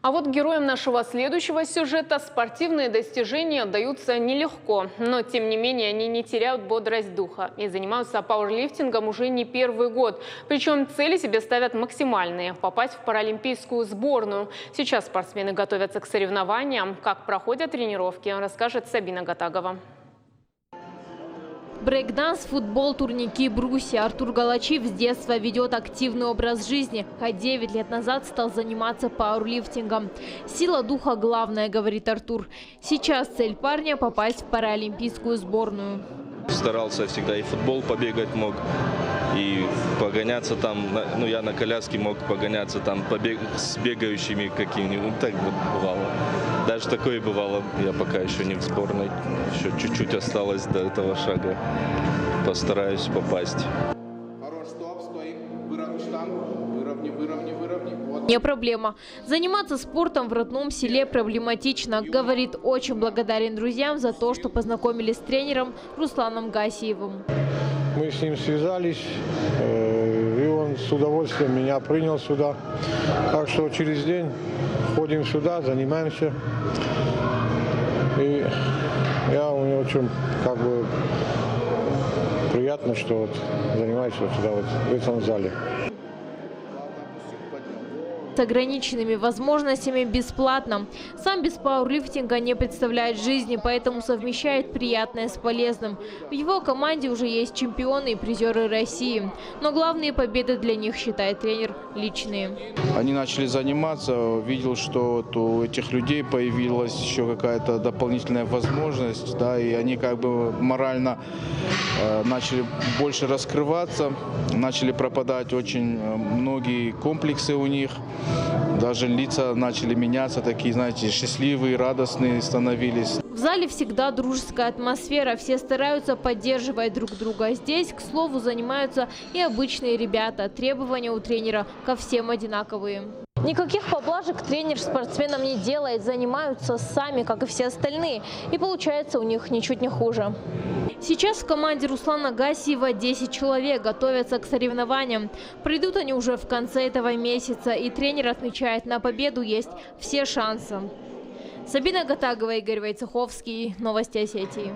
А вот героям нашего следующего сюжета спортивные достижения даются нелегко. Но, тем не менее, они не теряют бодрость духа и занимаются пауэрлифтингом уже не первый год. Причем цели себе ставят максимальные – попасть в паралимпийскую сборную. Сейчас спортсмены готовятся к соревнованиям. Как проходят тренировки, расскажет Сабина Гатагова. Брейкданс, футбол, турники, брусья. Артур Галачиев с детства ведет активный образ жизни, а 9 лет назад стал заниматься пауэрлифтингом. Сила духа главная, говорит Артур. Сейчас цель парня – попасть в паралимпийскую сборную. Старался всегда и футбол побегать мог, и погоняться там, ну я на коляске мог погоняться там с бегающими какими-нибудь, так вот бывало. Даже такое бывало, я пока еще не в сборной, еще чуть-чуть осталось до этого шага, постараюсь попасть. Не проблема. Заниматься спортом в родном селе проблематично. Говорит, очень благодарен друзьям за то, что познакомили с тренером Русланом Гасиевым. Мы с ним связались, и он с удовольствием меня принял сюда. Так что через день ходим сюда, занимаемся. И мне очень приятно, что вот занимаюсь вот сюда, вот в этом зале. С ограниченными возможностями бесплатно. Сам без пауэрлифтинга не представляет жизни, поэтому совмещает приятное с полезным. В его команде уже есть чемпионы и призеры России. Но главные победы для них, считает тренер, личные. Они начали заниматься, видел, что вот у этих людей появилась еще какая-то дополнительная возможность, да, и они как бы морально начали больше раскрываться, начали пропадать очень многие комплексы у них. Даже лица начали меняться, такие, знаете, счастливые, радостные становились. В зале всегда дружеская атмосфера, все стараются поддерживать друг друга. Здесь, к слову, занимаются и обычные ребята. Требования у тренера ко всем одинаковые. Никаких поблажек тренер спортсменам не делает, занимаются сами, как и все остальные. И получается у них ничуть не хуже. Сейчас в команде Руслана Гасиева 10 человек готовятся к соревнованиям. Придут они уже в конце этого месяца, и тренер отмечает, на победу есть все шансы. Сабина Гатагова, Игорь Войцеховский. Новости Осетии.